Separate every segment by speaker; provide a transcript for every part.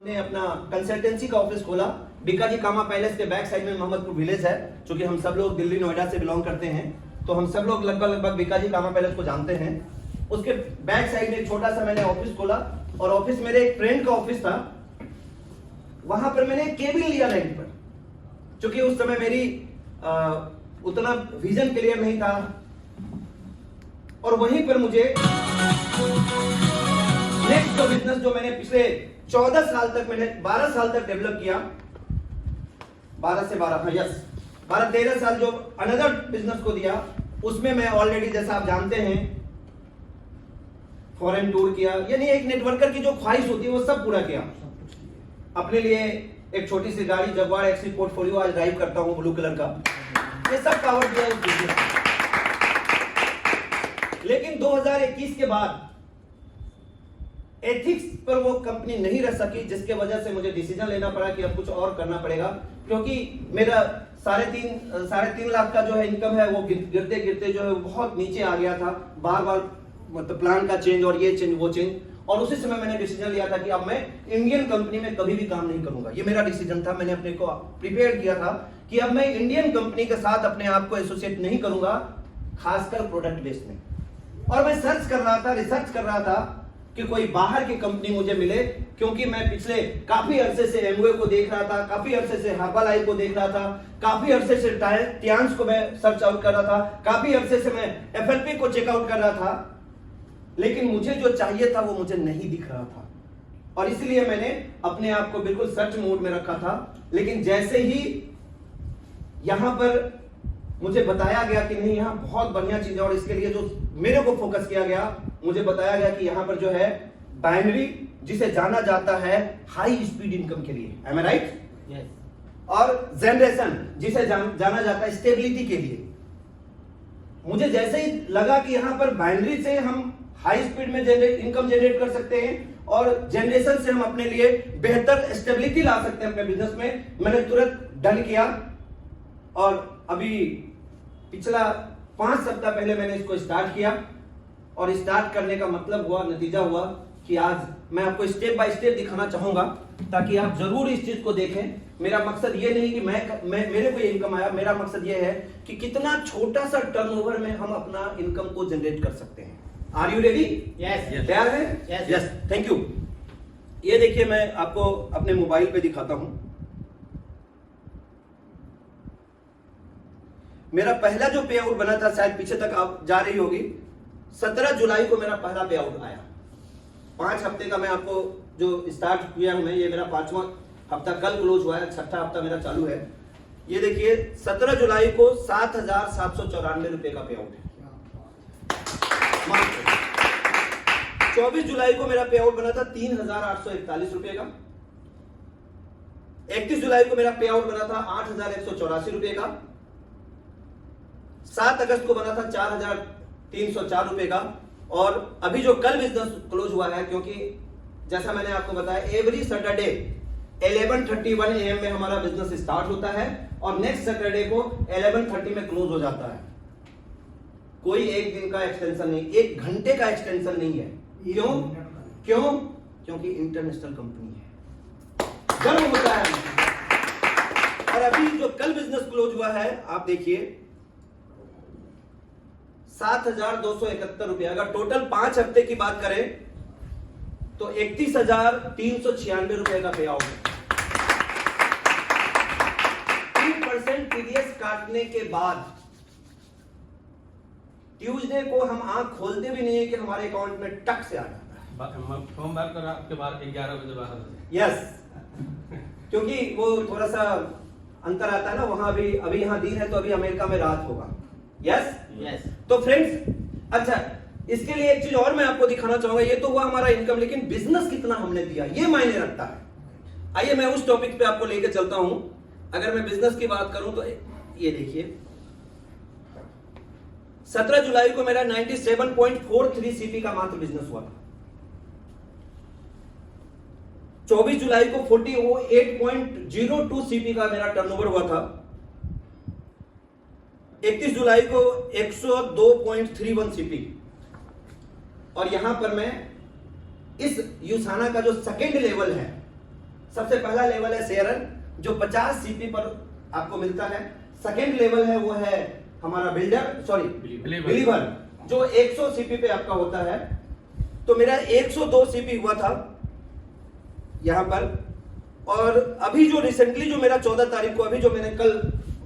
Speaker 1: ने अपना कंसल्टेंसी का ऑफिस खोला। बीकाजी कामा पैलेस के बैक साइड में मोहम्मदपुर विलेज है। क्योंकि हम सब लोग दिल्ली नोएडा से बिलोंग करते हैं तो हम सब लोग लगभग बीकाजी कामा पैलेस को जानते हैं। उसके बैक साइड में एक छोटा सा मैंने ऑफिस खोला और ऑफिस मेरे एक फ्रेंड का ऑफिस था। वहां पर मैंने केबिन लिया रेंट पर, क्योंकि उस समय मेरी उतना विजन क्लियर नहीं था। और वहीं पर मुझे नेक्स्ट जो बिजनेस जो मैंने पिछले 14 साल तक, मैंने 12 साल तक डेवलप किया, 12 से 12 यस 12-13 साल जो अनदर बिजनेस को दिया, उसमें मैं ऑलरेडी जैसा आप जानते हैं फॉरेन टूर किया। यानी एक नेटवर्कर की जो ख्वाहिश होती है वो सब पूरा किया। अपने लिए एक छोटी सी गाड़ी जगुआर एक्सी पोर्टफोलियो आज ड्राइव करता हूं ब्लू कलर का, ये सब कवर किया उस बिजनेस। लेकिन 2021 के बाद एथिक्स पर वो कंपनी नहीं रह सकी, जिसके वजह से मुझे डिसीजन लेना पड़ा कि अब कुछ और करना पड़ेगा। क्योंकि मेरा 3.5 लाख का जो है इनकम है वो गिरते गिरते जो है बहुत नीचे आ गया था। बार बार मतलब प्लान का चेंज और ये चेंज वो चेंज। और उसी समय मैंने डिसीजन लिया था कि अब मैं इंडियन कंपनी में कभी भी काम नहीं करूंगा। ये मेरा डिसीजन था। मैंने अपने को प्रिपेयर किया था कि अब मैं इंडियन कंपनी के साथ अपने आप को एसोसिएट नहीं करूंगा, खासकर प्रोडक्ट बेस में। और मैं सर्च कर रहा था, रिसर्च कर रहा था कि कोई बाहर की कंपनी मुझे मिले, क्योंकि मैं पिछले काफी अरसे से एमवे को देख रहा था, काफी अरसे से हर्बलाइफ को देख रहा था, काफी अरसे से टियांस को मैं सर्च आउट कर रहा था, काफी अरसे से मैं एफएलपी को चेकआउट कर रहा था। लेकिन मुझे जो चाहिए था वो मुझे नहीं दिख रहा था और इसलिए मैंने अपने आप को बिल्कुल सर्च मोड में रखा था। लेकिन जैसे ही यहां पर मुझे बताया गया कि नहीं यहां बहुत बढ़िया चीज है और इसके लिए जो मेरे को फोकस किया गया, मुझे बताया गया कि यहां पर जो है बाइनरी, जिसे जाना जाता है हाई स्पीड इनकम के लिए, एम आई राइट? यस। और जनरेशन, जिसे जाना जाता है स्टेबिलिटी के लिए। मुझे जैसे ही लगा कि यहां पर बाइनरी से हम हाई स्पीड में इनकम जनरेट कर सकते हैं और जनरेशन से हम अपने लिए बेहतर स्टेबिलिटी ला सकते हैं अपने बिजनेस में, मैंने तुरंत डन किया। और अभी पिछला 5 सप्ताह पहले मैंने इसको स्टार्ट किया और स्टार्ट करने का मतलब हुआ, नतीजा हुआ कि आज मैं आपको स्टेप बाय स्टेप दिखाना चाहूंगा ताकि आप जरूर इस चीज को देखें। मेरा मकसद ये नहीं कि मेरे को इनकम आया, मेरा मकसद ये है कि कितना छोटा सा टर्नओवर में हम अपना इनकम को जनरेट कर सकते हैं। Are you ready? यस। तैयार है? यस। Thank you. ये देखिए, मैं आपको अपने मोबाइल पे दिखाता हूं। मेरा पहला जो पे आउट बना था, शायद पीछे तक आप जा रही होगी, 17 जुलाई को मेरा पहला पे आउट आया। 5 हफ्ते का मैं आपको जो स्टार्ट किया हूं मैं, ये मेरा 5वां हफ्ता कल क्लोज हुआ है, 6ठा हफ्ता मेरा चालू है। ये देखिए 17 जुलाई को 7,794 रुपए का पे आउट है। 24 जुलाई को मेरा पे आउट बना था 3,841 रुपए का। 31 जुलाई को मेरा पे आउट बना था 8,184 रुपए का। 7 अगस्त को बना था 4,304 रुपए का। और अभी जो कल बिजनेस क्लोज हुआ है, क्योंकि जैसा मैंने आपको बताया एवरी सैटरडे 11:31 AM में हमारा बिजनेस स्टार्ट होता है और नेक्स्ट सैटरडे को 11:30 में क्लोज हो जाता है। कोई एक दिन का एक्सटेंशन नहीं, 1 घंटे का एक्सटेंशन नहीं है। क्यों? क्योंकि इंटरनेशनल कंपनी है, गर्व होता है। और अभी जो कल बिजनेस क्लोज हुआ है, आप देखिए 7,271 रुपए। अगर टोटल 5 हफ्ते की बात करें तो 31,396 रुपए का पे आउट है। 3% टीडीएस काटने के बाद ट्यूसडे को हम आंख खोलते भी नहीं है कि हमारे अकाउंट में टक से आ जाता है।
Speaker 2: सोमवार के बाद 11 बजे बाहर।
Speaker 1: यस, क्योंकि वो थोड़ा सा अंतर आता है ना, वहां अभी यहाँ दिन है तो अभी अमेरिका में रात होगा। Yes
Speaker 2: yes.
Speaker 1: तो फ्रेंड्स, अच्छा इसके लिए एक चीज और मैं आपको दिखाना चाहूंगा। ये तो हुआ हमारा इनकम, लेकिन बिजनेस कितना हमने दिया ये मायने रखता है। आइए मैं उस टॉपिक पे आपको लेकर चलता हूं। अगर मैं बिजनेस की बात करूं तो ये देखिए 17 जुलाई को मेरा 97.43 सीपी का मात्र बिजनेस हुआ था। 24 जुलाई को 48.02 सीपी का मेरा टर्नओवर हुआ था। 31 जुलाई को 102.31 सीपी। और यहां पर मैं इस यूसाना का जो सेकेंड लेवल है सबसे पहला लेवल है शेयरर जो 50 सीपी पर आपको मिलता है। सेकेंड लेवल है वो है हमारा बिलीवर जो 100 सीपी पे आपका होता है। तो मेरा 102 सीपी हुआ था यहां पर, और अभी जो रिसेंटली जो मेरा 14 तारीख को अभी जो मैंने कल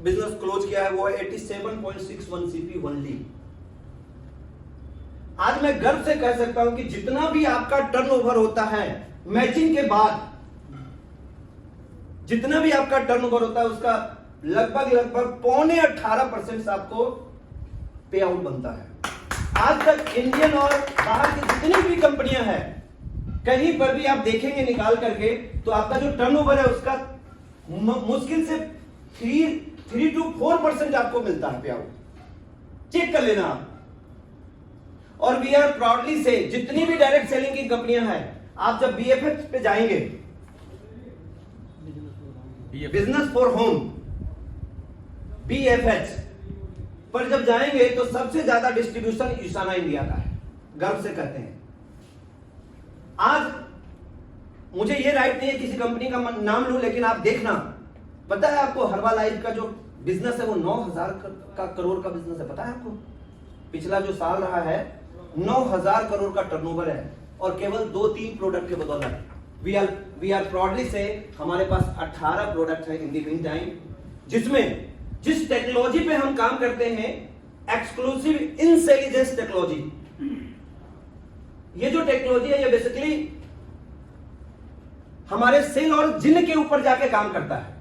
Speaker 1: बिजनेस क्लोज किया है वो है 87.61 सीपी ओनली। आज मैं गर्व से कह सकता हूं कि जितना भी आपका टर्नओवर होता है मैचिंग के बाद, जितना भी आपका टर्नओवर होता है उसका लगभग 18% आपको पे आउट बनता है। आज तक इंडियन और बाहर की जितनी भी कंपनियां हैं कहीं पर भी आप देखेंगे निकाल करके तो आपका जो टर्नओवर है उसका मुश्किल से 3 to 4% आपको मिलता है पे आउट। चेक कर लेना आप। और वी आर प्राउडली से जितनी भी डायरेक्ट सेलिंग की कंपनियां हैं, आप जब बीएफएच पे जाएंगे, बिजनेस फॉर होम बीएफएच पर जब जाएंगे तो सबसे ज्यादा डिस्ट्रीब्यूशन ईशाना इंडिया का है, गर्व से कहते हैं। आज मुझे ये राइट नहीं है किसी कंपनी का नाम लूं, लेकिन आप देखना, पता है आपको हर्बालाइफ का जो बिजनेस है वो 9,000 करोड़ का बिजनेस है। पता है आपको पिछला जो साल रहा है 9,000 करोड़ का टर्नओवर है, और केवल 2-3 प्रोडक्ट के बदौलत वी आर प्राउडली से हमारे पास 18 प्रोडक्ट है इन द मीन टाइम, जिसमें जिस टेक्नोलॉजी पे हम काम करते हैं एक्सक्लूसिव इंटेलिजेंस टेक्नोलॉजी। ये जो टेक्नोलॉजी है ये बेसिकली हमारे सेल और जिन के ऊपर जाके काम करता है,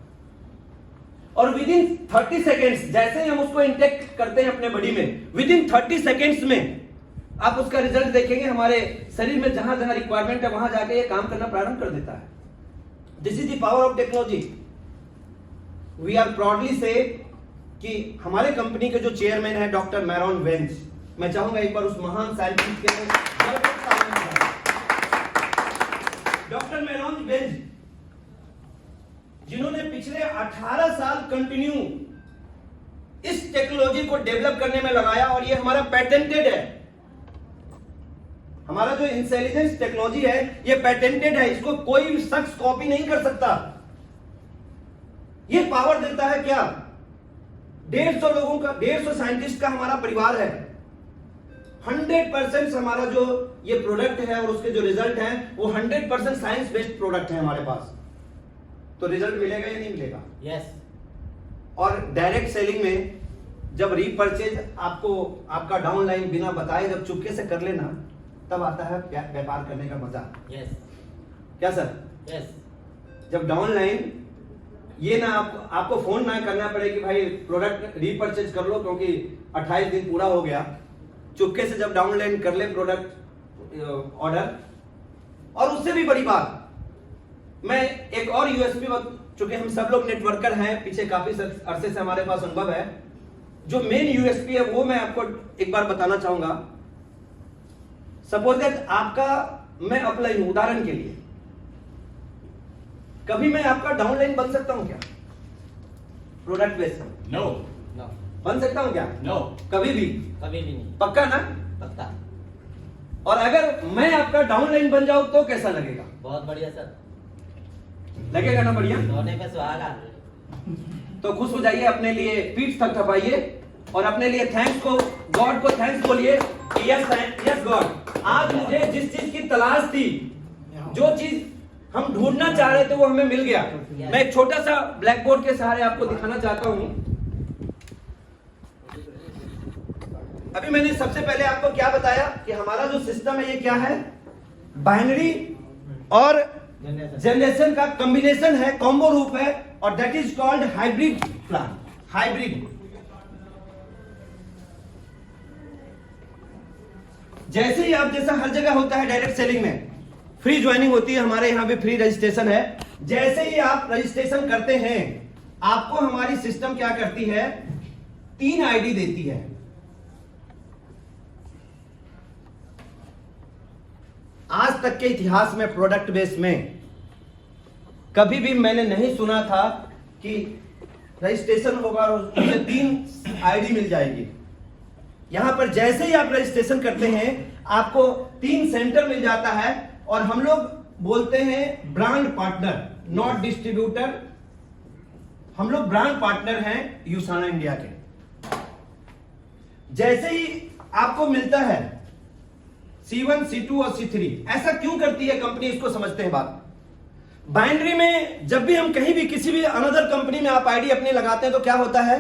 Speaker 1: और विद इन 30 सेकेंड्स जैसे ही हम उसको इंटेक्ट करते हैं अपने बॉडी में, विद इन 30 सेकेंड्स में आप उसका रिजल्ट देखेंगे। हमारे शरीर में जहां जहां रिक्वायरमेंट है वहां जाके ये काम करना प्रारंभ कर देता है। This is the power of technology. We are proudly say कि हमारे कंपनी के जो चेयरमैन है डॉक्टर मैरॉन वेंज, मैं चाहूंगा एक बार उस महान साइंटिस्ट के डॉक्टर मैरॉन वेंज, जिन्होंने पिछले 18 साल कंटिन्यू इस टेक्नोलॉजी को डेवलप करने में लगाया, और ये हमारा पेटेंटेड है। हमारा जो इंटेलिजेंस टेक्नोलॉजी है ये पेटेंटेड है, इसको कोई भी शख्स कॉपी नहीं कर सकता। ये पावर देता है क्या, 150 लोगों का, 150 साइंटिस्ट का हमारा परिवार है। 100% हमारा जो ये प्रोडक्ट है और उसके जो रिजल्ट है वो 100% साइंस बेस्ड प्रोडक्ट है हमारे पास। तो रिजल्ट मिलेगा या नहीं मिलेगा?
Speaker 3: यस।
Speaker 1: और डायरेक्ट सेलिंग में जब रीपर्चेज आपको आपका डाउनलाइन बिना बताए जब चुपके से कर लेना, तब आता है व्यापार करने का मजा।
Speaker 3: यस।
Speaker 1: क्या सर?
Speaker 3: यस।
Speaker 1: जब डाउनलाइन ये ना आपको फोन ना करना पड़े कि भाई प्रोडक्ट रीपर्चेज कर लो क्योंकि 28 दिन पूरा हो गया, चुपके से जब डाउनलाइन कर ले प्रोडक्ट ऑर्डर। और उससे भी बड़ी बात, मैं एक और यूएसपी, चूंकि हम सब लोग नेटवर्कर हैं, पीछे काफी अरसे से हमारे पास अनुभव है, जो मेन यूएसपी है वो मैं आपको एक बार बताना चाहूंगा। सपोज दैट आपका मैं अपलाइन हूं, उदाहरण के लिए, कभी मैं आपका डाउनलाइन बन सकता हूं क्या प्रोडक्ट बेस?
Speaker 2: नो।
Speaker 1: बन सकता हूं क्या?
Speaker 2: नो।
Speaker 1: कभी भी
Speaker 3: नहीं।
Speaker 1: पक्का ना?
Speaker 3: पक्का।
Speaker 1: और अगर मैं आपका डाउनलाइन बन जाऊं तो कैसा लगेगा?
Speaker 3: बहुत बढ़िया सर।
Speaker 1: लगेगा ना बढ़िया?
Speaker 3: सोने पे सुहागा।
Speaker 1: तो खुश हो जाइए, अपने लिए पीठ थपथपाइए और अपने लिए थैंक्स को, गॉड को थैंक्स बोलिए कि यस गॉड, आज मुझे जिस चीज की तलाश थी, जो चीज हम ढूंढना चाह रहे थे वो हमें मिल गया। मैं एक छोटा सा ब्लैक बोर्ड के सहारे आपको दिखाना चाहता हूं। अभी मैंने सबसे पहले आपको क्या बताया कि हमारा जो सिस्टम है ये क्या है, बाइनरी और जनरेशन का कॉम्बिनेशन है, कॉम्बो रूप है, और that is called hybrid plan. Hybrid जैसे ही आप, जैसा हर जगह होता है डायरेक्ट सेलिंग में फ्री ज्वाइनिंग होती है, हमारे यहां भी फ्री रजिस्ट्रेशन है। जैसे ही आप रजिस्ट्रेशन करते हैं आपको हमारी सिस्टम क्या करती है, 3 आईडी देती है। आज तक के इतिहास में प्रोडक्ट बेस में कभी भी मैंने नहीं सुना था कि रजिस्ट्रेशन होगा और मुझे 3 आईडी मिल जाएगी। यहां पर जैसे ही आप रजिस्ट्रेशन करते हैं आपको 3 सेंटर मिल जाता है, और हम लोग बोलते हैं ब्रांड पार्टनर। नॉट डिस्ट्रीब्यूटर, हम लोग ब्रांड पार्टनर हैं यूसाना इंडिया के। जैसे ही आपको मिलता है C1, C2 और C3, ऐसा क्यों करती है कंपनी, इसको समझते हैं बात। बाइनरी में जब भी हम कहीं भी किसी भी अनदर कंपनी में आप आईडी अपनी लगाते हैं तो क्या होता है,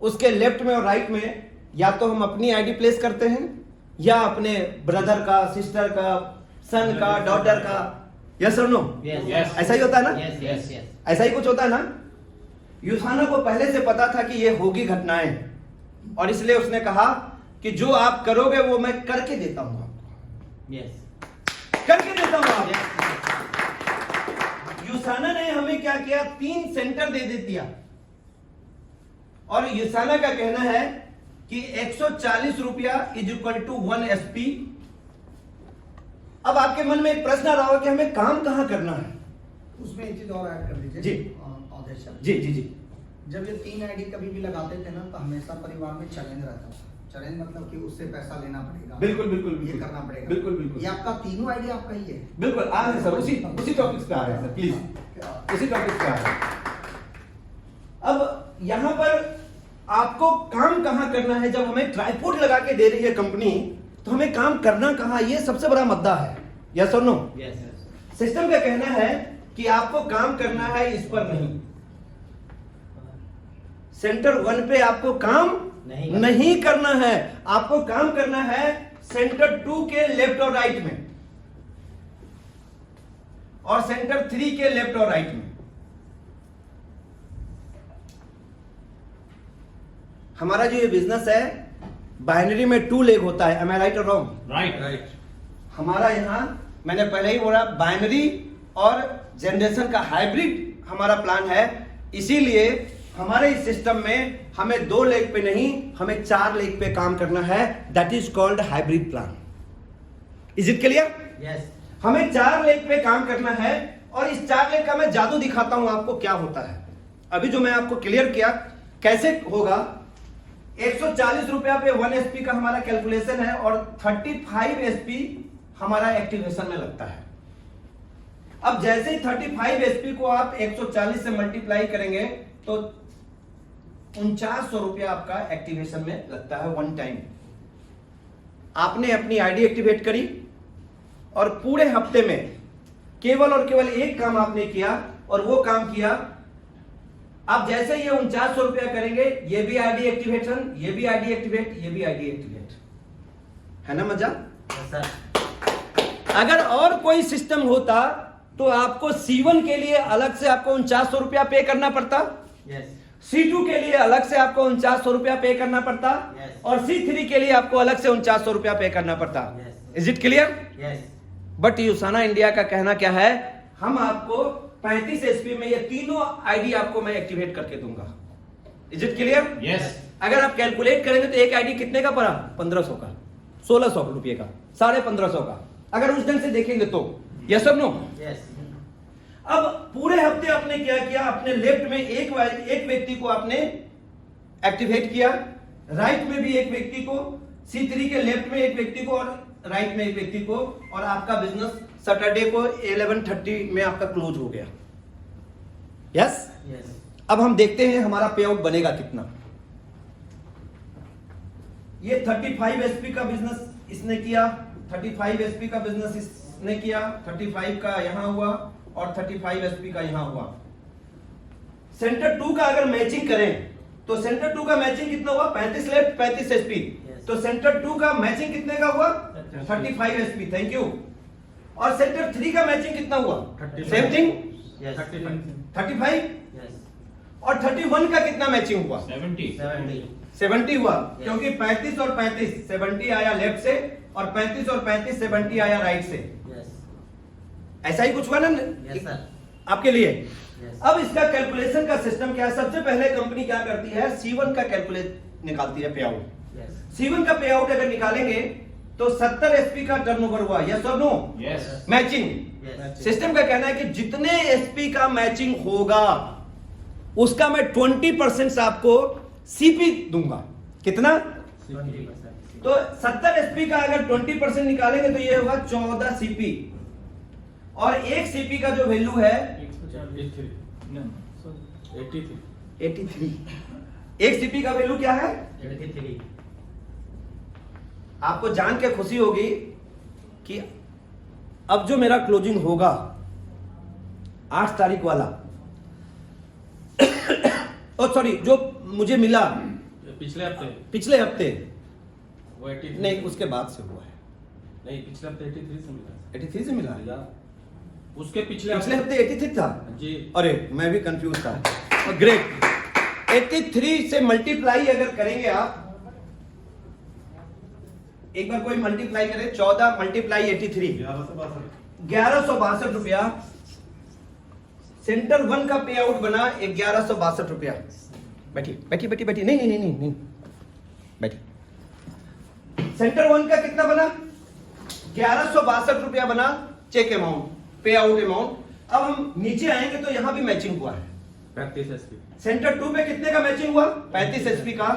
Speaker 1: उसके लेफ्ट में और राइट में या तो हम अपनी आईडी प्लेस करते हैं या अपने ब्रदर का, सिस्टर का, सन का, डॉटर का। यस और नो?
Speaker 3: Yes.
Speaker 1: ऐसा ही होता है ना?
Speaker 3: Yes, yes, yes.
Speaker 1: ऐसा ही कुछ होता है ना। यूसाना को पहले से पता था कि ये होगी घटनाएं, और इसलिए उसने कहा कि जो आप करोगे वो मैं करके देता हूं आपको,
Speaker 3: Yes.
Speaker 1: करके देता हूं आपको। यूसाना ने हमें क्या किया, 3 सेंटर दे दिया, और यूसाना का कहना है कि 140 रुपया इज इक्वल टू 1 SP। अब आपके मन में एक प्रश्न आ रहा होगा कि हमें काम कहां करना है।
Speaker 4: उसमें एक चीज और ऐड कर दीजिए
Speaker 1: जी।
Speaker 4: अवधेश सर।
Speaker 1: जी जी जी।
Speaker 4: जब ये 3 आईडी कभी भी लगाते थे ना तो हमेशा परिवार में चैलेंज रहता था। चैलेंज मतलब कि उससे पैसा लेना पड़ेगा,
Speaker 1: बिल्कुल बिल्कुल
Speaker 4: ये
Speaker 1: बिल्कुल
Speaker 4: करना पड़ेगा,
Speaker 1: बिल्कुल बिल्कुल।
Speaker 4: ये आपका तीनों आईडी आपका ही है।
Speaker 1: बिल्कुल आ रहे हैं सर, उसी टॉपिक्स पे आ रहे हैं सर, प्लीज उसी टॉपिक्स पे आ रहे हैं। अब यहां पर आपको काम कहां करना है, जब हमें ट्राइपॉड लगा के दे रही है कंपनी तो हमें काम करना कहां, ये सबसे बड़ा मुद्दा है। यस और नो?
Speaker 3: Yes, yes.
Speaker 1: सिस्टम का कहना है कि आपको काम करना है इस पर नहीं, सेंटर 1 पे आपको काम नहीं करना है, आपको काम करना है सेंटर 2 के लेफ्ट और राइट में, और सेंटर 3 के लेफ्ट और राइट में। हमारा जो ये बिजनेस है, बाइनरी में 2 लेग होता है। एम आई राइट और रॉन्ग?
Speaker 2: राइट।
Speaker 1: हमारा यहां मैंने पहले ही बोला, बाइनरी और जनरेशन का हाइब्रिड हमारा प्लान है। इसीलिए हमारे इस सिस्टम में हमें 2 लेग पे नहीं, हमें 4 लेग पे काम करना है। That is called hybrid plan. Is it clear?
Speaker 3: Yes.
Speaker 1: हमें 4 लेग पे काम करना है, और इस 4 लेग का मैं जादू दिखाता हूं आपको क्या होता है। अभी जो मैं आपको क्लियर किया कैसे होगा, 140 रुपया पे 1 SP का हमारा कैलकुलेशन है, और 35 SP हमारा एक्टिवेशन में लगता है। अब जैसे ही 35 SP को आप 140 से मल्टीप्लाई करेंगे तो 4900 रुपया आपका एक्टिवेशन में लगता है 1 टाइम। आपने अपनी आईडी एक्टिवेट करी, और पूरे हफ्ते में केवल और केवल एक काम आपने किया, और वो काम किया, आप जैसे ये 4900 रुपया करेंगे, ये भी आईडी एक्टिवेशन, ये भी आईडी एक्टिवेट, ये भी आईडी एक्टिवेट, है ना मजा?
Speaker 3: Yes, sir.
Speaker 1: अगर और कोई सिस्टम होता तो आपको C1 के लिए अलग से आपको 4900 रुपया पे करना पड़ता,
Speaker 3: Yes.
Speaker 1: C2 के लिए अलग से आपको 4900 रुपया पे करना पड़ता,
Speaker 3: Yes.
Speaker 1: और C3 के लिए आपको अलग से 4900 रुपया पे करना पड़ता।
Speaker 3: Yes.
Speaker 1: Is it clear?
Speaker 3: Yes.
Speaker 1: But यूसाना India का कहना क्या है, हम आपको 35 SP में ये तीनों आईडी आपको मैं एक्टिवेट करके दूंगा। Is it clear?
Speaker 2: यस।
Speaker 1: अगर आप कैलकुलेट करेंगे तो एक आईडी कितने का पड़ा, 1500 का, 1600 रुपये का, 1550 का, अगर उस ढंग से देखेंगे तो। यस और नो?
Speaker 3: Yes.
Speaker 1: अब पूरे हफ्ते आपने क्या किया, अपने लेफ्ट में एक व्यक्ति को आपने एक्टिवेट किया, राइट में भी एक व्यक्ति को, C3 के लेफ्ट में एक व्यक्ति को, और राइट में एक व्यक्ति को, और आपका बिजनेस सैटरडे को 11:30 में आपका क्लोज हो गया। यस?
Speaker 3: Yes.
Speaker 1: अब हम देखते हैं हमारा पे आउट बनेगा कितना। ये 35 SP का बिजनेस इसने किया, 35 SP का बिजनेस इसने किया, 35 का यहां हुआ, और 35 SP का यहां हुआ। सेंटर 2 का अगर मैचिंग करें तो सेंटर 2 का मैचिंग कितना हुआ, 35 लेफ्ट 35 SP।
Speaker 3: Yes.
Speaker 1: तो सेंटर 2 का मैचिंग कितने का हुआ, 35 SP। Thank you. और सेंटर 3 का मैचिंग कितना हुआ,
Speaker 2: 35।
Speaker 1: Same thing,
Speaker 3: Yes.
Speaker 1: 35।
Speaker 3: Yes.
Speaker 1: और 31 का कितना मैचिंग हुआ,
Speaker 2: 70।
Speaker 3: 70.
Speaker 1: 70 हुआ।
Speaker 3: Yes.
Speaker 1: क्योंकि 35 और 35 70 आया लेफ्ट से, और 35 और 35 70 आया राइट से।
Speaker 3: Yes.
Speaker 1: ऐसा ही कुछ हुआ ना
Speaker 3: Yes, sir.
Speaker 1: आपके लिए?
Speaker 3: Yes.
Speaker 1: अब इसका कैलकुलेशन का सिस्टम क्या है, सबसे पहले कंपनी क्या करती है, C1 का कैलकुलेट निकालती है पे आउट।
Speaker 3: Yes.
Speaker 1: C1 का पे आउट अगर निकालेंगे तो 70 SP का टर्नओवर हुआ। यस और no?
Speaker 2: Yes.
Speaker 1: Matching.
Speaker 3: Yes.
Speaker 1: System का कहना है कि जितने SP का मैचिंग होगा उसका मैं 20% आपको CP दूंगा। कितना?
Speaker 3: 20%.
Speaker 1: तो 70 SP का अगर 20% निकालेंगे तो ये होगा 14 CP। और एक सीपी का जो वैल्यू है 83। एक सीपी का वैल्यू क्या है?
Speaker 3: 83।
Speaker 1: आपको जान के खुशी होगी कि अब जो मेरा क्लोजिंग होगा 8 तारीख वाला ओ सॉरी, जो मुझे मिला पिछले हफ्ते
Speaker 2: वो 83
Speaker 1: नहीं, उसके बाद से हुआ है।
Speaker 2: नहीं, पिछले हफ्ते 83 से मिला
Speaker 1: 83 से मिला
Speaker 2: या उसके पिछले
Speaker 1: पिछले हफ्ते 83 था
Speaker 2: जी।
Speaker 1: अरे मैं भी कंफ्यूज था। ग्रेट। 83 से मल्टीप्लाई अगर करेंगे आप, एक बार कोई मल्टीप्लाई करे, 14 मल्टीप्लाई 83 1162 रुपया। सेंटर 1 का पे आउट बना 1162 रुपया। बैठी बैठी बैठी बैठी, नहीं नहीं नहीं नहीं बैठी। सेंटर 1 का कितना बना? 1162 रुपया बना चेक अमाउंट, पे आउट अमाउंट। अब हम नीचे आएंगे तो यहां भी मैचिंग हुआ है।
Speaker 2: 35 एसपी।
Speaker 1: सेंटर 2 में कितने का मैचिंग हुआ? 35 एसपी का।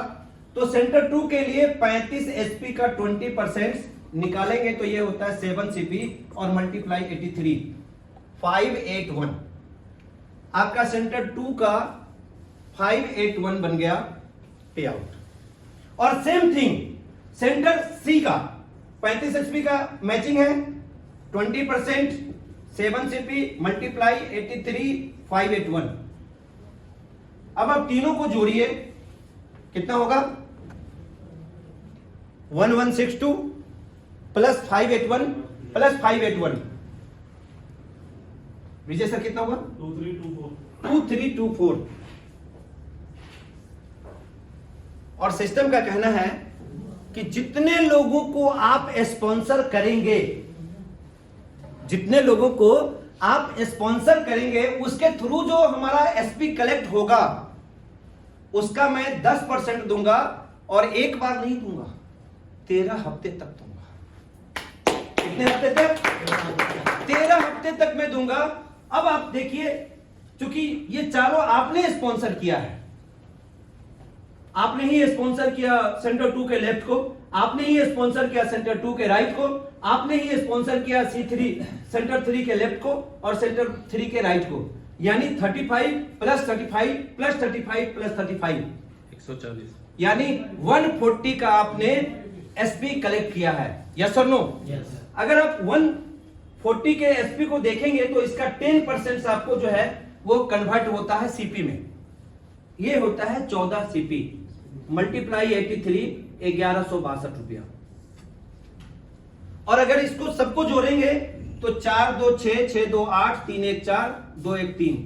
Speaker 1: तो सेंटर 2 के लिए 35 एसपी का 20% निकालेंगे तो ये होता है 7 सीपी और मल्टीप्लाई 83 581। आपका सेंटर 2 का 581 बन गया पे आउट। और सेम थिंग सेंटर सी का 35 एसपी का मैचिंग है 20% 7 सीपी मल्टीप्लाई 83 581। अब आप तीनों को जोड़िए, कितना होगा? 1162 प्लस 581 प्लस 581। विजय सर कितना होगा? 2324। और सिस्टम का कहना है कि जितने लोगों को आप स्पॉन्सर करेंगे, जितने लोगों को आप स्पॉन्सर करेंगे, उसके थ्रू जो हमारा एसपी कलेक्ट होगा उसका मैं 10% दूंगा। और एक बार नहीं दूंगा, 13 हफ्ते तक दूंगा। कितने हफ्ते तक? 13 हफ्ते तक मैं दूंगा। अब आप देखिए, क्योंकि ये चारों आपने स्पॉन्सर किया है, आपने ही स्पॉन्सर किया सेंटर 2 के लेफ्ट को, आपने ही स्पॉन्सर किया सेंटर 2 के राइट को, आपने ही स्पॉन्सर किया C3 सेंटर 3 के लेफ्ट को और सेंटर 3 के राइट को। यानी 35 प्लस 35 प्लस 35 प्लस 35
Speaker 2: 140।
Speaker 1: यानी 140 का आपने एसपी कलेक्ट किया है। यस और नो?
Speaker 3: यस।
Speaker 1: अगर आप 140 के एसपी को देखेंगे तो इसका 10% आपको जो है वो कन्वर्ट होता है सीपी में। ये होता है 14 सीपी मल्टीप्लाई 83 1162 रुपया। और अगर इसको सबको जोड़ेंगे तो 4 2 6 6 2 8 3 1 4 2 1 3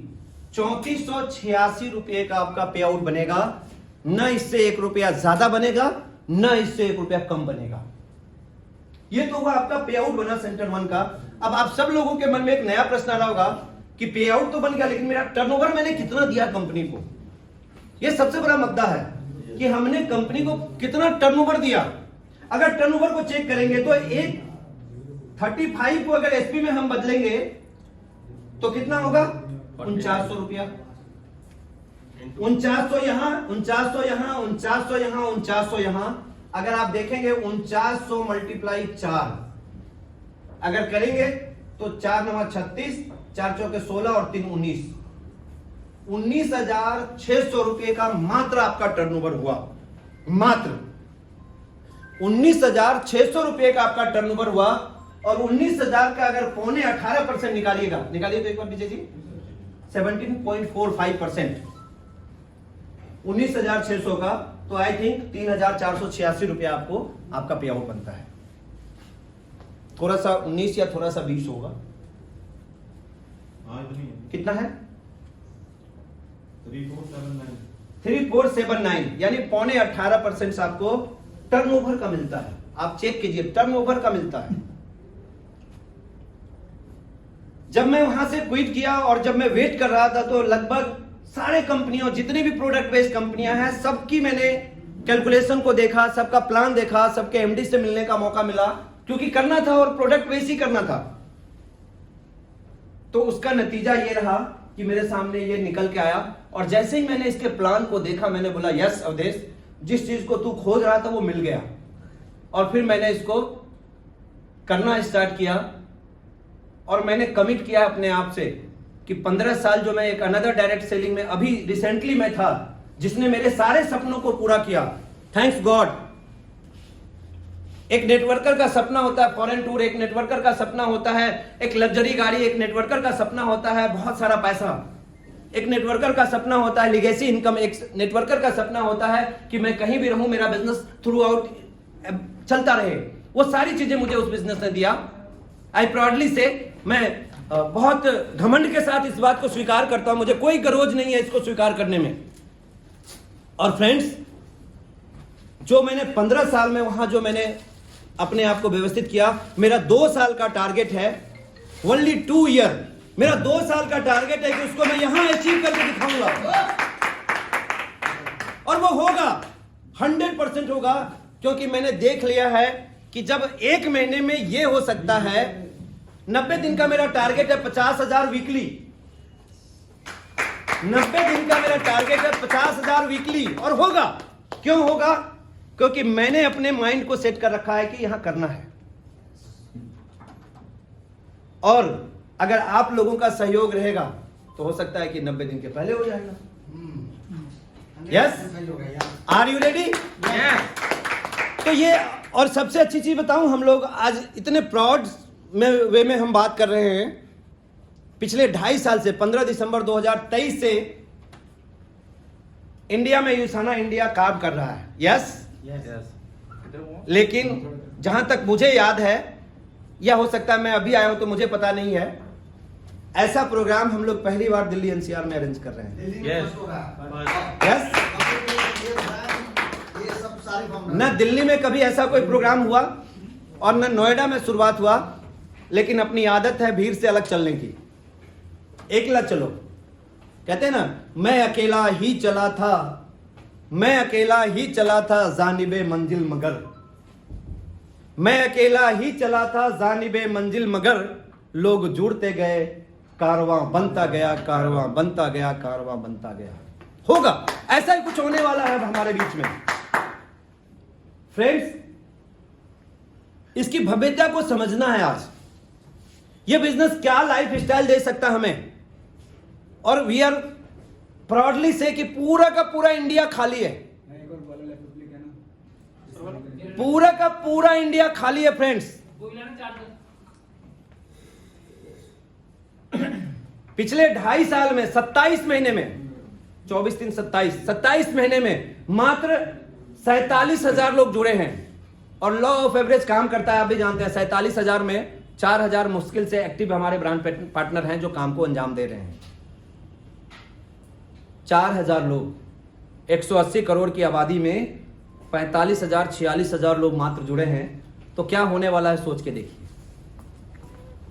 Speaker 1: 3486 रुपये का आपका पे आउट बनेगा। न इससे 1 रुपया ज्यादा बनेगा, न इससे 1 रुपया कम बनेगा। ये तो हुआ आपका पे आउट बना सेंटर 1 का। अब आप सब लोगों के मन में एक नया प्रश्न आ रहा होगा कि पे आउट तो बन गया, लेकिन मेरा टर्नओवर मैंने कितना दिया कंपनी को? ये सबसे बड़ा मुद्दा है कि हमने कंपनी को कितना टर्नओवर दिया। अगर टर्नओवर को चेक करेंगे तो एक 35 को अगर एसपी में हम बदलेंगे तो कितना होगा? 4900 रुपया। 4900 यहां, 4900 यहां, 4900 यहां, 4900 यहां। अगर आप देखेंगे 4900 मल्टीप्लाई 4 अगर करेंगे तो 4 9 36, 4 चौके 16 और 3 19, 19,600 रुपए का मात्र आपका टर्नओवर हुआ। मात्र 19,600 रुपए का आपका टर्नओवर हुआ। और 19,000 का अगर 18% निकालिएगा, निकालिए तो एक बार विजय जी, 17.45%। 19,600 का तो आई थिंक 3,486 रुपया आपको आपका पे आउट बनता है। थोड़ा सा 19 या थोड़ा सा 20 होगा। कितना है? 3479 यानी 18.25% आपको टर्नओवर का मिलता है। आप चेक कीजिए, टर्नओवर का मिलता है। जब मैं वहां से क्विट किया और जब मैं वेट कर रहा था तो लगभग सारे कंपनियों, जितनी भी प्रोडक्ट बेस्ड कंपनियां हैं, सबकी मैंने कैलकुलेशन को देखा, सबका प्लान देखा, सबके एमडी से मिलने का मौका मिला, क्योंकि करना था और प्रोडक्ट बेस्ड ही करना था। तो उसका नतीजा ये रहा कि मेरे सामने ये निकल के आया। और जैसे ही मैंने इसके प्लान को देखा, मैंने बोला यस अवधेश, जिस चीज को तू खोज रहा था वो मिल गया। और फिर मैंने इसको करना स्टार्ट किया। और मैंने कमिट किया अपने आप से कि 15 साल जो मैं एक अनदर डायरेक्ट सेलिंग में अभी रिसेंटली मैं था, जिसने मेरे सारे सपनों को पूरा किया, थैंक्स गॉड। एक नेटवर्कर का सपना होता है फॉरेन टूर, एक नेटवर्कर का सपना होता है एक लग्जरी गाड़ी, एक नेटवर्कर का सपना होता है बहुत सारा पैसा, एक नेटवर्कर का सपना होता है लीगेसी इनकम, एक नेटवर्कर का सपना होता है कि मैं कहीं भी रहूं मेरा बिजनेस थ्रू आउट चलता रहे। वो सारी चीजें मुझे उस बिजनेस ने दिया। आई प्राउडली से, मैं बहुत घमंड के साथ इस बात को स्वीकार करता हूं, मुझे कोई गरोज नहीं है इसको स्वीकार करने में। और फ्रेंड्स, जो मैंने 15 साल में वहां जो मैंने अपने आप को व्यवस्थित किया, मेरा 2 साल का टारगेट है, ओनली 2 ईयर, मेरा 2 साल का टारगेट है कि उसको मैं यहां अचीव करके दिखाऊंगा। और वो होगा, 100% होगा, क्योंकि मैंने देख लिया है कि जब 1 महीने में ये हो सकता है, 90 दिन का मेरा टारगेट है 50,000 वीकली, 90 दिन का मेरा टारगेट है 50,000 वीकली, और होगा। क्यों होगा? क्योंकि मैंने अपने माइंड को सेट कर रखा है कि यहां करना है। और अगर आप लोगों का सहयोग रहेगा तो हो सकता है कि 90 दिन के पहले हो जाएगा। Yes, are you ready? तो ये, और सबसे अच्छी चीज बताऊं, हम लोग आज इतने प्राउड वे में हम बात कर रहे हैं। पिछले 2.5 साल से, 15 दिसंबर 2023 से इंडिया में यूसाना इंडिया काम कर रहा है। यस, लेकिन जहां तक मुझे याद है, या हो सकता है मैं अभी आया हूं तो मुझे पता नहीं है, ऐसा प्रोग्राम हम लोग पहली बार दिल्ली एनसीआर में अरेंज कर रहे हैं। यस, न दिल्ली में कभी ऐसा कोई प्रोग्राम हुआ और न नोएडा में शुरुआत हुआ, लेकिन अपनी आदत है भीड़ से अलग चलने की। एकला चलो, कहते हैं ना, मैं अकेला ही चला था, मैं अकेला ही चला था जानिबे मंजिल मगर, मैं अकेला ही चला था जानिबे मंजिल मगर, लोग जुड़ते गए, कारवां बनता गया, कारवां बनता गया, कारवां बनता गया। होगा, ऐसा ही कुछ होने वाला है हमारे बीच में। फ्रेंड्स, इसकी भव्यता को समझना है। आज ये बिजनेस क्या लाइफ स्टाइल दे सकता हमें, और वी आर प्राउडली से कि पूरा का पूरा इंडिया खाली है, पूरा का पूरा इंडिया खाली है। फ्रेंड्स, पिछले 2.5 साल में 27 महीने में, 24 3 27 महीने में मात्र 47,000 लोग जुड़े हैं। और लॉ ऑफ एवरेज काम करता है, आप भी जानते हैं। 47,000 में 4,000 मुश्किल से एक्टिव हमारे ब्रांड पार्टनर हैं जो काम को अंजाम दे रहे हैं। 4,000 लोग, 180 करोड़ की आबादी में 45,000 46,000 लोग मात्र जुड़े हैं। तो क्या होने वाला है सोच के देखिए।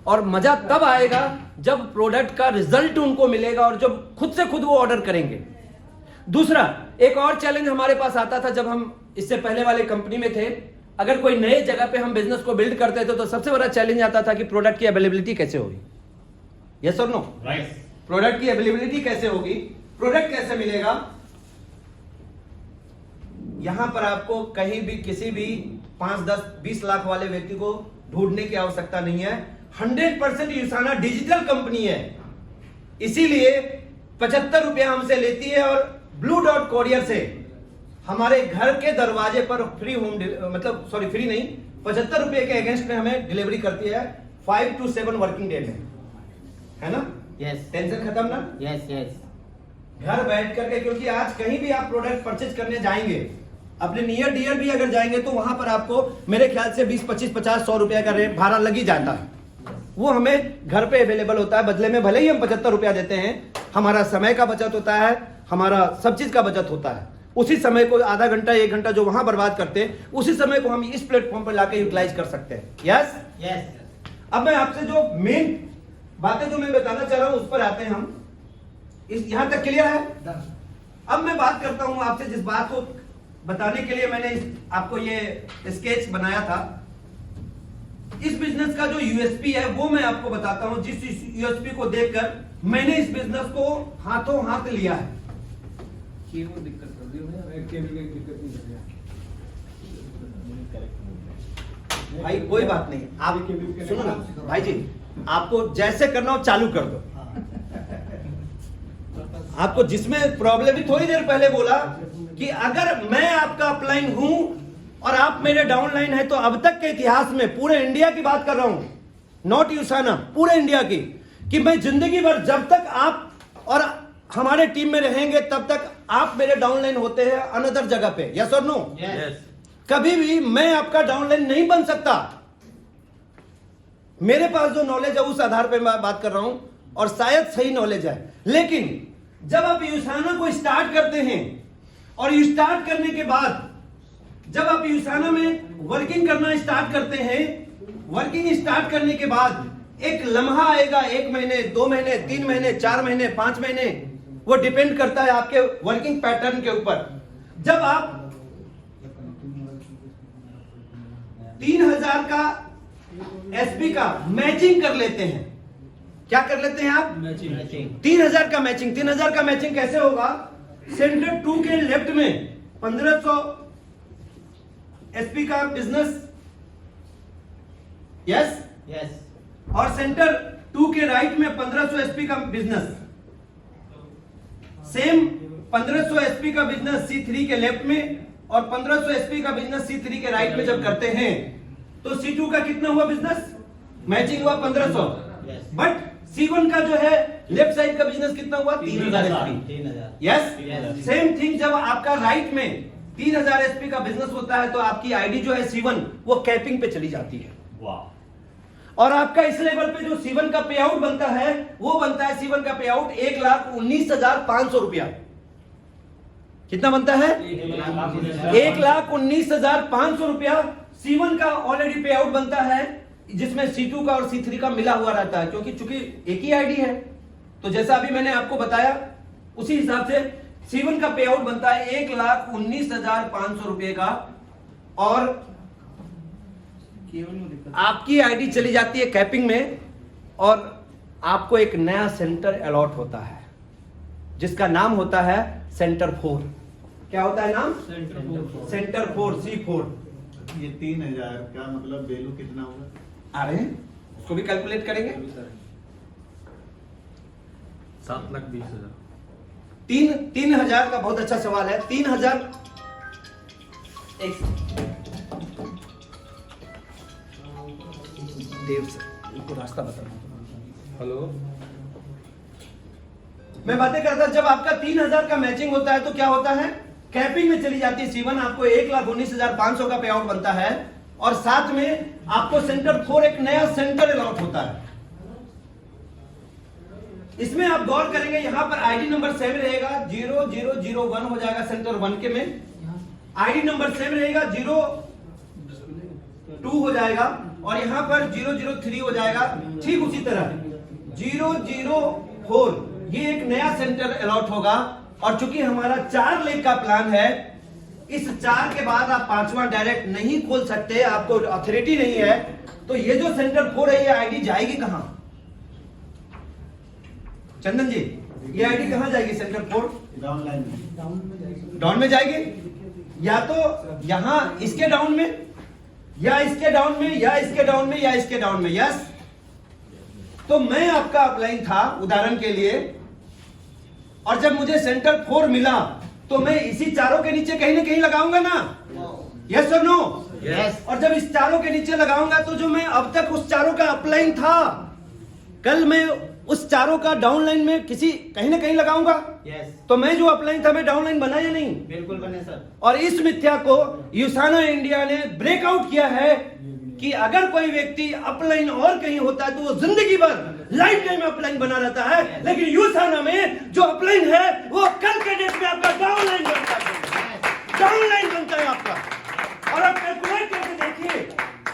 Speaker 1: और मजा तब आएगा जब प्रोडक्ट का रिजल्ट उनको मिलेगा और जब खुद से खुद वो ऑर्डर करेंगे। दूसरा, एक और चैलेंज हमारे पास आता था जब हम इससे पहले वाले कंपनी में थे। अगर कोई नए जगह पे हम बिजनेस को बिल्ड करते थे तो सबसे बड़ा चैलेंज आता था कि प्रोडक्ट की अवेलेबिलिटी कैसे होगी। यस और नो? प्रोडक्ट की अवेलेबिलिटी कैसे होगी, प्रोडक्ट कैसे मिलेगा। यहां पर आपको कहीं भी किसी भी 5 10 20 लाख वाले व्यक्ति को ढूंढने की आवश्यकता नहीं है। 100% यूसाना डिजिटल कंपनी है, इसीलिए 75 रुपया हमसे लेती है और ब्लू डॉट कोरियर से हमारे घर के दरवाजे पर फ्री होम, मतलब सॉरी फ्री नहीं, 75 रुपए के अगेंस्ट में हमें डिलीवरी करती है 5 to 7 वर्किंग डे में, है ना?
Speaker 3: यस,
Speaker 1: टेंशन खत्म ना?
Speaker 3: Yes yes.
Speaker 1: घर बैठ करके, क्योंकि आज कहीं भी आप प्रोडक्ट परचेज करने जाएंगे, अपने नियर डियर भी अगर जाएंगे तो वहां पर आपको मेरे ख्याल से 20 25 50 100 रुपया का रेट भाड़ा लग ही जाता है। वो हमें घर पे अवेलेबल होता है। बदले में भले ही हम 75 रुपया देते हैं, हमारा समय का बचत होता है, हमारा सब चीज का बचत होता है। उसी समय को आधा घंटा 1 घंटा जो वहां बर्बाद करते हैं, उसी समय को हम इस प्लेटफॉर्म पर लाके यूटिलाइज कर सकते हैं। Yes
Speaker 3: yes.
Speaker 1: अब मैं आपसे जो मेन बातें जो मैं बताना चाह रहा हूं उस पर आते हैं हम। यहां तक क्लियर है? अब मैं बात करता हूं आपसे जिस बात को बताने के लिए मैंने आपको ये स्केच बनाया था। इस बिजनेस का जो यूएसपी है वो मैं आपको बताता हूं, जिस यूएसपी को देखकर मैंने इस बिजनेस को हाथों हाथ लिया है। भाई कोई बात नहीं, आप सुनो ना भाई जी, आपको जैसे करना हो चालू कर दो। आपको जिसमें प्रॉब्लम भी थोड़ी देर पहले बोला कि अगर मैं आपका अपलाइन हूं और आप मेरे डाउनलाइन है, तो अब तक के इतिहास में पूरे इंडिया की बात कर रहा हूं, नॉट यूसाना, पूरे इंडिया की, कि मैं जिंदगी भर जब तक आप और हमारे टीम में रहेंगे तब तक आप मेरे डाउनलाइन होते हैं अनदर जगह पे, यस और नो?
Speaker 2: यस।
Speaker 1: कभी भी मैं आपका डाउनलाइन नहीं बन सकता। मेरे पास जो नॉलेज है उस आधार पर मैं बात कर रहा हूं और शायद सही नॉलेज है। लेकिन जब आप यूसाना को स्टार्ट करते हैं और स्टार्ट करने के बाद जब आप यूसाना में वर्किंग करना स्टार्ट करते हैं, वर्किंग स्टार्ट करने के बाद एक लम्हा आएगा, 1 महीने, 2 महीने, 3 महीने, 4 महीने, 5 महीने, वो डिपेंड करता है आपके वर्किंग पैटर्न के ऊपर। जब आप 3000 का एसपी का मैचिंग कर लेते हैं, क्या कर लेते हैं आप?
Speaker 3: मैचिंग।
Speaker 1: 3000 का मैचिंग। 3000 का मैचिंग कैसे होगा? सेंटर 2 के लेफ्ट में 1500 एसपी का बिजनेस, यस,
Speaker 3: यस,
Speaker 1: और सेंटर 2 के राइट में 1500 एसपी का बिजनेस। सेम 1500 एसपी का बिजनेस C3 के लेफ्ट में और 1500 एसपी का बिजनेस C3 के राइट में जब करते हैं तो C2 का कितना हुआ बिजनेस? मैचिंग हुआ 1500।
Speaker 3: Yes.
Speaker 1: बट C1 का जो है लेफ्ट साइड का बिजनेस कितना हुआ? 3000 SP.
Speaker 3: 3000।
Speaker 1: Yes,
Speaker 3: Yes.
Speaker 1: Same thing जब आपका राइट में 3000 एसपी का बिजनेस होता है तो आपकी आईडी जो है C1 वो कैपिंग पे चली जाती है।
Speaker 3: वाह।
Speaker 1: और आपका इस लेवल पे जो C1 का पे आउट बनता है वो बनता है C1 का पे आउट 1,19,500 रुपया। कितना बनता है? 1,19,500 रुपया C1 का ऑलरेडी पे आउट बनता है, जिसमें C2 का और C3 का मिला हुआ रहता है, क्योंकि चूंकि एक ही आईडी है। तो जैसा अभी मैंने आपको बताया उसी हिसाब से C1 का पे आउट बनता है 1,19,500 रुपए का, और आपकी आईडी चली जाती है कैपिंग में और आपको एक नया सेंटर अलॉट होता है जिसका नाम होता है सेंटर 4। क्या होता है नाम? Centre 4, C4।
Speaker 5: ये 3000 का मतलब वैल्यू कितना होगा?
Speaker 1: अरे उसको भी कैलकुलेट करेंगे।
Speaker 2: 7,20,000।
Speaker 1: 3,000 का बहुत अच्छा सवाल है। 3,000 देव सर इनको रास्ता बताना।
Speaker 2: हेलो।
Speaker 1: मैं बातें करता, जब आपका 3,000 का मैचिंग होता है तो क्या होता है? कैपिंग में चली जाती है C1, आपको 1,19,500 का पे आउट बनता है और साथ में आपको सेंटर 4 एक नया सेंटर अलॉट होता है। इसमें आप गौर करेंगे यहां पर आईडी नंबर सेम रहेगा, 0001 हो जाएगा सेंटर 1 के में। आईडी नंबर सेम रहेगा, 02 हो जाएगा और यहां पर 003 हो जाएगा। ठीक उसी तरह 004 ये एक नया सेंटर अलॉट होगा। और चूंकि हमारा 4 लेग का प्लान है, इस 4 के बाद आप 5वां डायरेक्ट नहीं खोल सकते, आपको अथॉरिटी नहीं है। तो ये जो सेंटर 4 है ये आईडी जाएगी कहां? चंदन जी, ये आईडी कहां जाएगी? सेंटर 4
Speaker 5: डाउनलाइन में।
Speaker 1: डाउन में जाएगी, या तो यहां इसके डाउन में, या इसके डाउन में, या इसके डाउन में, या इसके डाउन में। यस, तो मैं आपका अपलाइन था उदाहरण के लिए, और जब मुझे सेंटर 4 मिला तो मैं इसी चारों के नीचे कहीं ना कहीं लगाऊंगा ना? यस और नो?
Speaker 3: यस।
Speaker 1: और जब इस चारों के नीचे लगाऊंगा तो जो मैं अब तक उस चारों का अपलाइन था, कल मैं उस चारों का डाउनलाइन में किसी कहीं ना कहीं लगाऊंगा।
Speaker 3: यस।
Speaker 1: तो मैं जो अपलाइन था मैं डाउनलाइन बना या नहीं?
Speaker 3: बिल्कुल बने सर।
Speaker 1: और इस मिथ्या को यूसाना इंडिया ने ब्रेकआउट किया है कि अगर कोई व्यक्ति अपलाइन और कहीं होता है तो वो जिंदगी भर लाइफ टाइम अपलाइन बना रहता है, लेकिन यूसाना में जो अपलाइन है वो कल के डेट में आपका डाउनलाइन बनता है, डाउनलाइन बनता है आपका। और आप कैलकुलेट करके देखिए,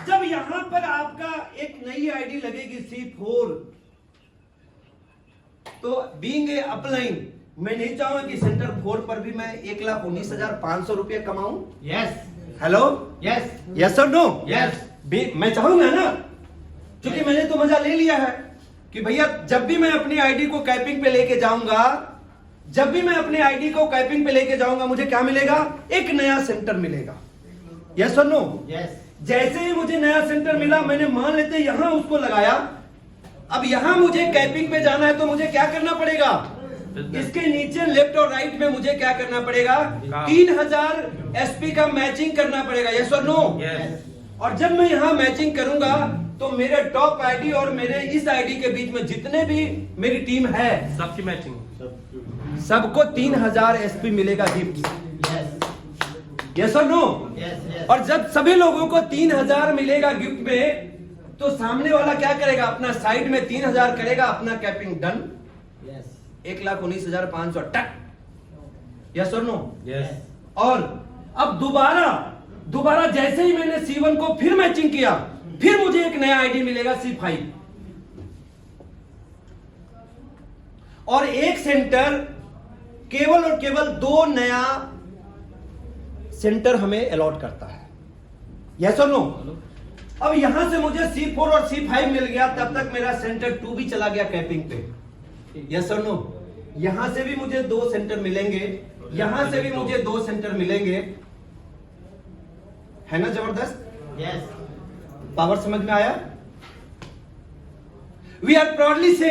Speaker 1: जब यहां पर आपका एक नई आईडी लगेगी C4, तो बीइंग ए अपलाइन मैं नहीं चाहूंगा कि सेंटर 4 पर भी मैं 1,19,500 रुपये कमाऊं।
Speaker 3: यस।
Speaker 1: Hello,
Speaker 3: yes.
Speaker 1: यस और नो?
Speaker 3: यस।
Speaker 1: मैं चाहूंगा ना, क्योंकि मैंने तो मजा ले लिया है कि भैया जब भी मैं अपनी आईडी को कैपिंग पे लेके जाऊंगा, जब भी मैं अपनी आईडी को कैपिंग पे लेके जाऊंगा, मुझे क्या मिलेगा? एक नया सेंटर मिलेगा। यस और नो?
Speaker 3: यस।
Speaker 1: जैसे ही मुझे नया सेंटर मिला, मैंने मान लेते यहां उसको लगाया, अब यहां मुझे कैपिंग पे जाना है तो मुझे क्या करना पड़ेगा? इसके नीचे लेफ्ट और राइट में मुझे क्या करना पड़ेगा? 3000 एसपी का मैचिंग करना पड़ेगा। यस और नो? और जब मैं यहां मैचिंग करूंगा तो मेरे टॉप आईडी और मेरे इस आईडी के बीच में जितने भी मेरी टीम है
Speaker 2: सबकी मैचिंग,
Speaker 1: सबको 3000 एसपी मिलेगा गिफ्ट। यस और नो? और जब सभी लोगों को 3000 मिलेगा गिफ्ट में तो सामने वाला क्या करेगा? अपना साइड में 3000 करेगा, अपना कैपिंग डन, 1,19,500 टक। यस और नो? और अब दोबारा जैसे ही मैंने C1 को फिर मैचिंग किया, फिर मुझे एक नया आईडी मिलेगा C5 और एक सेंटर, केवल और केवल 2 नया सेंटर हमें अलॉट करता है। यस और नो? अब यहां से मुझे C4 और C5 मिल गया, तब तक मेरा सेंटर 2 भी चला गया कैपिंग पे। यस और नो? यहां से भी मुझे 2 सेंटर मिलेंगे, यहां से भी मुझे 2 सेंटर मिलेंगे, है ना जबरदस्त? पावर समझ में आया? वी आर प्राउडली से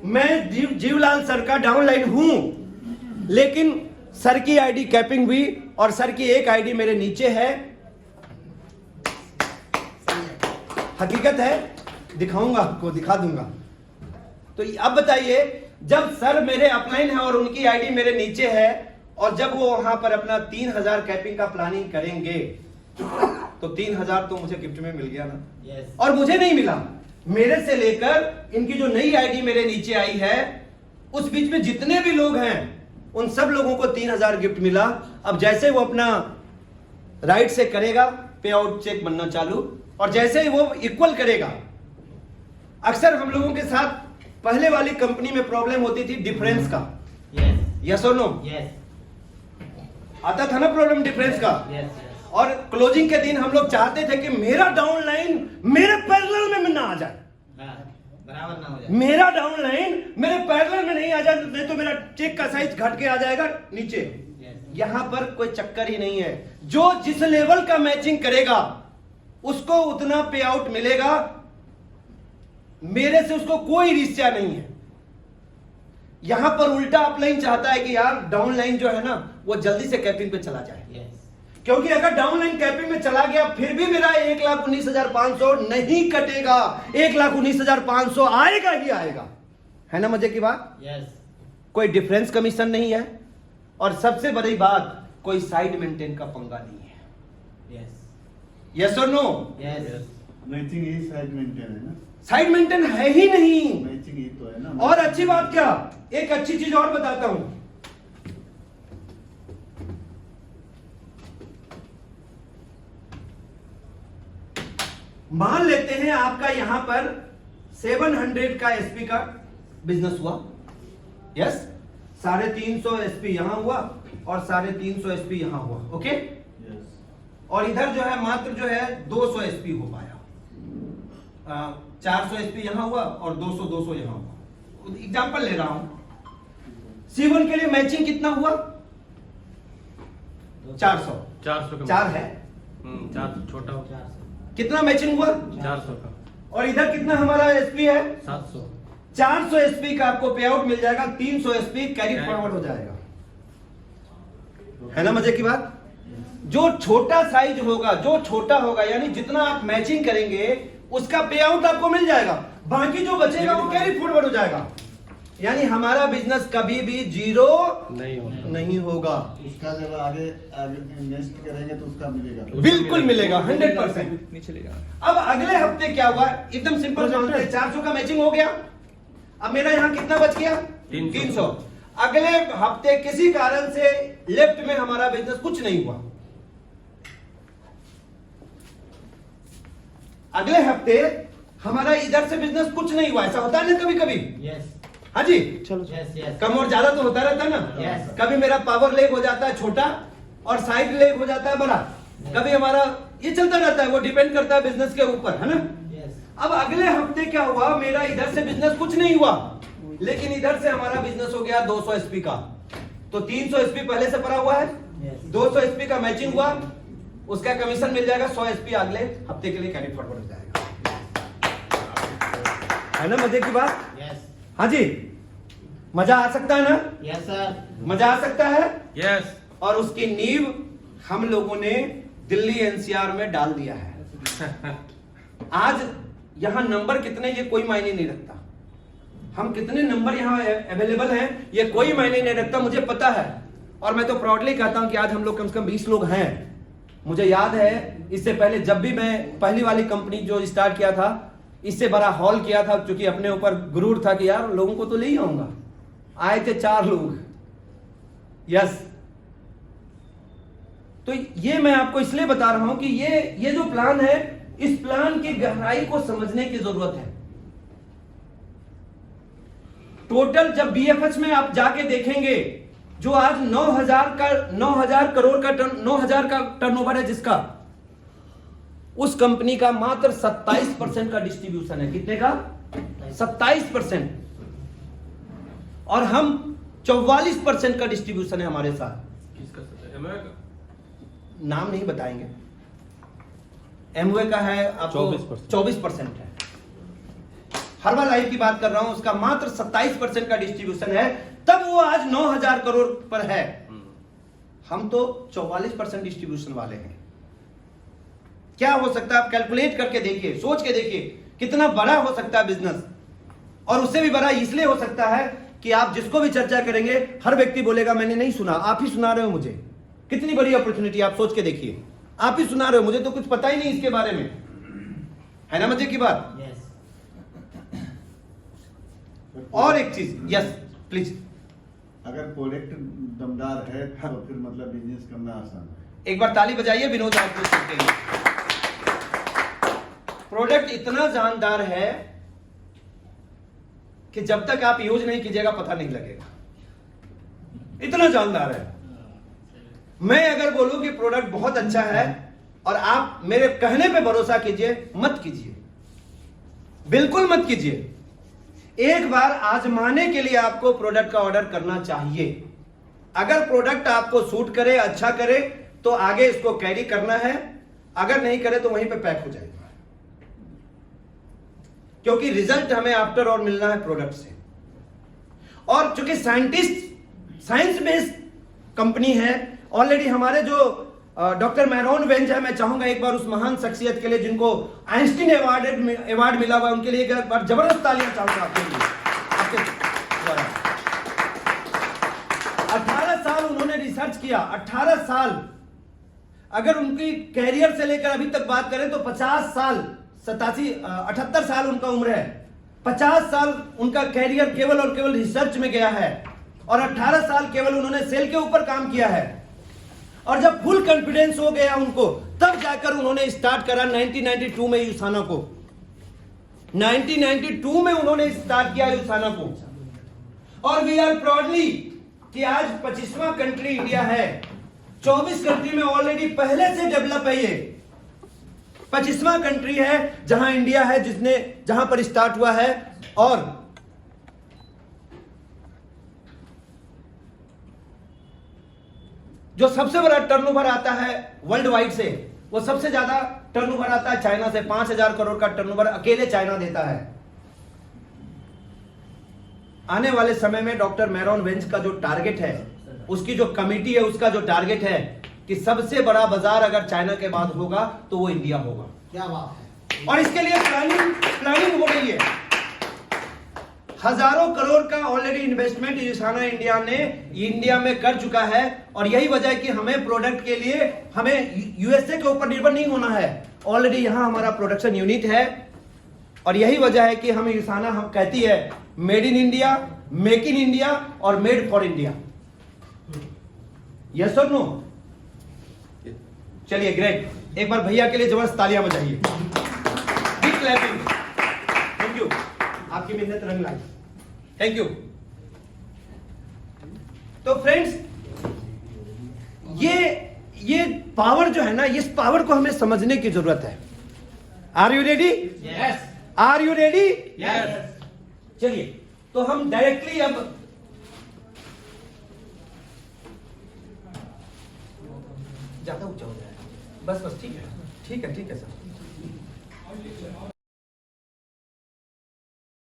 Speaker 1: मैं जीवलाल सर का डाउनलाइन हूं, लेकिन सर की आईडी कैपिंग हुई और सर की एक आईडी मेरे नीचे है। हकीकत है, दिखाऊंगा आपको, दिखा दूंगा। तो अब बताइए, जब सर मेरे अपलाइन है और उनकी आईडी मेरे नीचे है और जब वो वहां पर अपना 3000 कैपिंग का प्लानिंग करेंगे तो 3000 तो मुझे गिफ्ट में मिल गया ना। और मुझे नहीं मिला, मेरे से लेकर इनकी जो नई आईडी मेरे नीचे आई है उस बीच में जितने भी लोग हैं उन सब लोगों को 3000 गिफ्ट मिला। अब जैसे वो अपना राइट से करेगा पे आउट चेक बनना चालू, और जैसे ही वो इक्वल करेगा, अक्सर हम लोगों के साथ पहले वाली कंपनी में प्रॉब्लम होती थी डिफरेंस का। यस और नो? आता था ना प्रॉब्लम डिफरेंस का। और क्लोजिंग के दिन हम लोग चाहते थे कि मेरा डाउन लाइन मेरे पैरेलल में ना आ जाए,
Speaker 3: बराबर ना हो जाए,
Speaker 1: मेरा डाउन लाइन मेरे पैरेलल में नहीं आ जाए, नहीं तो मेरा चेक का साइज घट के आ जाएगा नीचे। यहां पर कोई चक्कर ही नहीं है, जो जिस लेवल का मैचिंग करेगा उसको उतना पे आउट मिलेगा, मेरे से उसको कोई रिश्ता नहीं है। यहां पर उल्टा अपलाइन चाहता है कि यार डाउन लाइन जो है ना वो जल्दी से कैपिंग पे चला जाए, क्योंकि अगर डाउन लाइन कैपिंग में चला गया फिर भी मेरा 1,19,500 नहीं कटेगा, 1,19,500 आएगा ही आएगा। है ना मजे की बात? कोई डिफरेंस कमीशन नहीं है, और सबसे बड़ी बात, कोई साइड मेंटेन का पंगा नहीं है। यस और नो?
Speaker 5: मैचिंग ही साइड मेंटेन है ना?
Speaker 1: साइड मेंटेन है ही नहीं।
Speaker 5: मैचिंग ही तो है ना।
Speaker 1: और अच्छी बात क्या, एक अच्छी चीज और बताता हूं। मान लेते हैं आपका यहां पर 700 का एसपी का बिजनेस हुआ। यस, 350 एसपी यहां हुआ और 350 एसपी यहां हुआ। ओके? और इधर जो है मात्र जो है 200 एसपी हो पाया। 400 एसपी यहां हुआ और 200 यहां हुआ। एग्जांपल ले रहा हूं। C1 के लिए मैचिंग कितना हुआ? 400
Speaker 2: 400
Speaker 1: 4 है।
Speaker 2: 4 छोटा हो,
Speaker 1: कितना मैचिंग हुआ?
Speaker 2: 400 का।
Speaker 1: और इधर कितना हमारा एसपी है?
Speaker 2: 700।
Speaker 1: 400 एसपी का आपको पे आउट मिल जाएगा, 300 एसपी कैरी फॉरवर्ड हो जाएगा। है ना मजे की बात? जो छोटा साइज होगा, जो छोटा होगा, यानी जितना आप मैचिंग करेंगे उसका पे आउट आपको मिल जाएगा, बाकी जो बचेगा वो कैरी फॉरवर्ड हो जाएगा। यानी हमारा बिजनेस कभी भी जीरो नहीं होगा।
Speaker 5: उसका जब आगे इन्वेस्ट करेंगे तो उसका मिलेगा,
Speaker 1: बिल्कुल मिलेगा, 100%। अब अगले हफ्ते क्या हुआ, एकदम सिंपल मानते हैं, 400 का मैचिंग हो गया। अब मेरा यहां कितना बच गया? 300। अगले हफ्ते किसी कारण से लेफ्ट में हमारा बिजनेस कुछ नहीं हुआ। अगले हफ्ते हमारा इधर से बिजनेस कुछ नहीं हुआ। ऐसा होता है ना कभी कभी? हाँ जी, चलो कम और ज्यादा तो होता रहता है ना। कभी मेरा पावर लेग हो जाता है छोटा और साइड लेग हो जाता है बड़ा, कभी हमारा ये चलता रहता है, वो डिपेंड करता है बिजनेस के ऊपर, है ना। अब अगले हफ्ते क्या हुआ, मेरा इधर से बिजनेस कुछ नहीं हुआ, लेकिन इधर से हमारा बिजनेस हो गया 200 एसपी का। तो 300 एसपी पहले से पड़ा हुआ है, 200 एसपी का मैचिंग हुआ, उसका कमीशन मिल जाएगा, 100 एसपी अगले हफ्ते के लिए कैरी फॉरवर्ड हो जाएगा। है ना मजे की बात?
Speaker 3: यस
Speaker 1: हाँ जी, मजा आ सकता है ना?
Speaker 3: Yes sir.
Speaker 1: मजा आ सकता है।
Speaker 2: यस।
Speaker 1: और उसकी नींव हम लोगों ने दिल्ली एनसीआर में डाल दिया है। आज यहां नंबर कितने ये कोई मायने नहीं रखता, हम कितने नंबर यहां अवेलेबल हैं ये कोई मायने नहीं रखता, मुझे पता है। और मैं तो प्राउडली कहता हूं कि आज हम लोग कम से कम 20 लोग हैं। मुझे याद है इससे पहले जब भी मैं पहली वाली कंपनी जो स्टार्ट किया था, इससे बड़ा हॉल किया था, क्योंकि अपने ऊपर गुरूर था कि यार लोगों को तो ले ही आऊंगा। आए थे 4 लोग। यस, तो ये मैं आपको इसलिए बता रहा हूं कि ये जो प्लान है, इस प्लान की गहराई को समझने की जरूरत है। टोटल जब बीएफएच में आप जाके देखेंगे, जो आज 9,000 करोड़ का 9,000 का टर्नओवर है जिसका, उस कंपनी का मात्र 27% का डिस्ट्रीब्यूशन है। कितने का? 27%। और हम 44% का डिस्ट्रीब्यूशन है हमारे साथ।
Speaker 2: किसका? एमवे का?
Speaker 1: नाम नहीं बताएंगे। एमवे का है आपको 24% है। हर्बल लाइफ की बात कर रहा हूं, उसका मात्र 27% का डिस्ट्रीब्यूशन है, तब वो आज 9,000 करोड़ पर है। हम तो 44% डिस्ट्रीब्यूशन वाले हैं। क्या हो सकता है? आप कैलकुलेट करके देखिए, सोच के देखिए कितना बड़ा हो सकता है बिजनेस। और उससे भी बड़ा इसलिए हो सकता है कि आप जिसको भी चर्चा करेंगे, हर व्यक्ति बोलेगा मैंने नहीं सुना, आप ही सुना रहे हो मुझे। कितनी बड़ी अपॉर्चुनिटी, आप सोच के देखिए, आप ही सुना रहे हो, मुझे तो कुछ पता ही नहीं इसके बारे में। है ना मजे की बात?
Speaker 3: यस।
Speaker 1: और एक चीज, यस प्लीज।
Speaker 5: अगर प्रोडक्ट दमदार है तो फिर मतलब बिजनेस करना आसान है।
Speaker 1: एक बार ताली बजाइए विनोद आपको के लिए। प्रोडक्ट इतना जानदार है कि जब तक आप यूज नहीं कीजिएगा पता नहीं लगेगा, इतना जानदार है। मैं अगर बोलूं कि प्रोडक्ट बहुत अच्छा है और आप मेरे कहने पे भरोसा कीजिए, मत कीजिए, बिल्कुल मत कीजिए। एक बार आजमाने के लिए आपको प्रोडक्ट का ऑर्डर करना चाहिए। अगर प्रोडक्ट आपको सूट करे, अच्छा करे, तो आगे इसको कैरी करना है, अगर नहीं करे तो वहीं पे पैक हो जाएगा। क्योंकि रिजल्ट हमें आफ्टर और मिलना है प्रोडक्ट से। और चूंकि साइंस बेस्ड कंपनी है, ऑलरेडी हमारे जो डॉक्टर मैरोन वेंज है, मैं चाहूंगा एक बार उस महान शख्सियत के लिए जिनको आइंस्टीन अवार्ड मिला हुआ, उनके लिए एक बार जबरदस्त तालियां चाहूंगा आपके लिए, आपके द्वारा। 18 साल उन्होंने रिसर्च किया, 18 साल। अगर उनकी कैरियर से लेकर अभी तक बात करें तो 50 साल, 78 साल उनका उम्र है। 50 साल उनका कैरियर केवल और केवल रिसर्च में गया है, और 18 साल केवल उन्होंने सेल के ऊपर काम किया है। और जब फुल कॉन्फिडेंस हो गया उनको, तब जाकर उन्होंने स्टार्ट करा 1992 में यूसाना को। 1992 में उन्होंने स्टार्ट किया यूसाना को। और वी आर प्राउडली कि आज 25वां कंट्री इंडिया है। 24 कंट्री में ऑलरेडी पहले से डेवलप है। ये 25वां कंट्री है जहां इंडिया है, जहां पर स्टार्ट हुआ है। और जो सबसे बड़ा टर्नओवर आता है वर्ल्ड वाइड से, वो सबसे ज्यादा टर्नओवर आता है चाइना से। 5,000 करोड़ का टर्नओवर अकेले चाइना देता है। आने वाले समय में डॉक्टर मैरोन वेंज का जो टारगेट है, उसकी जो कमिटी है, उसका जो टारगेट है कि सबसे बड़ा बाजार अगर चाइना के बाद होगा तो वो इंडिया होगा।
Speaker 4: क्या बात है।
Speaker 1: और इसके लिए प्लानिंग हो रही है। हजारों करोड़ का ऑलरेडी इन्वेस्टमेंट यूसाना इंडिया में कर चुका है। और यही वजह है कि हमें प्रोडक्ट के लिए हमें यूएसए के ऊपर निर्भर नहीं होना है। ऑलरेडी यहां हमारा प्रोडक्शन यूनिट है। और यही वजह है कि हम यूसाना हम कहती है made in India, make in India और मेड फॉर इंडिया। यस और नो? चलिए ग्रेट, एक बार भैया के लिए जबरदस्त तालियां बजाइए। Big clapping. थैंक यू, आपकी मेहनत रंग लाई। Thank you. तो फ्रेंड्स, ये पावर जो है ना, इस पावर को हमें समझने की जरूरत है। Are you ready?
Speaker 3: Yes.
Speaker 1: Are you ready?
Speaker 3: Yes.
Speaker 1: चलिए, तो हम डायरेक्टली अब ज्यादा ऊंचा हो जाएगा। बस ठीक है, ठीक है सर।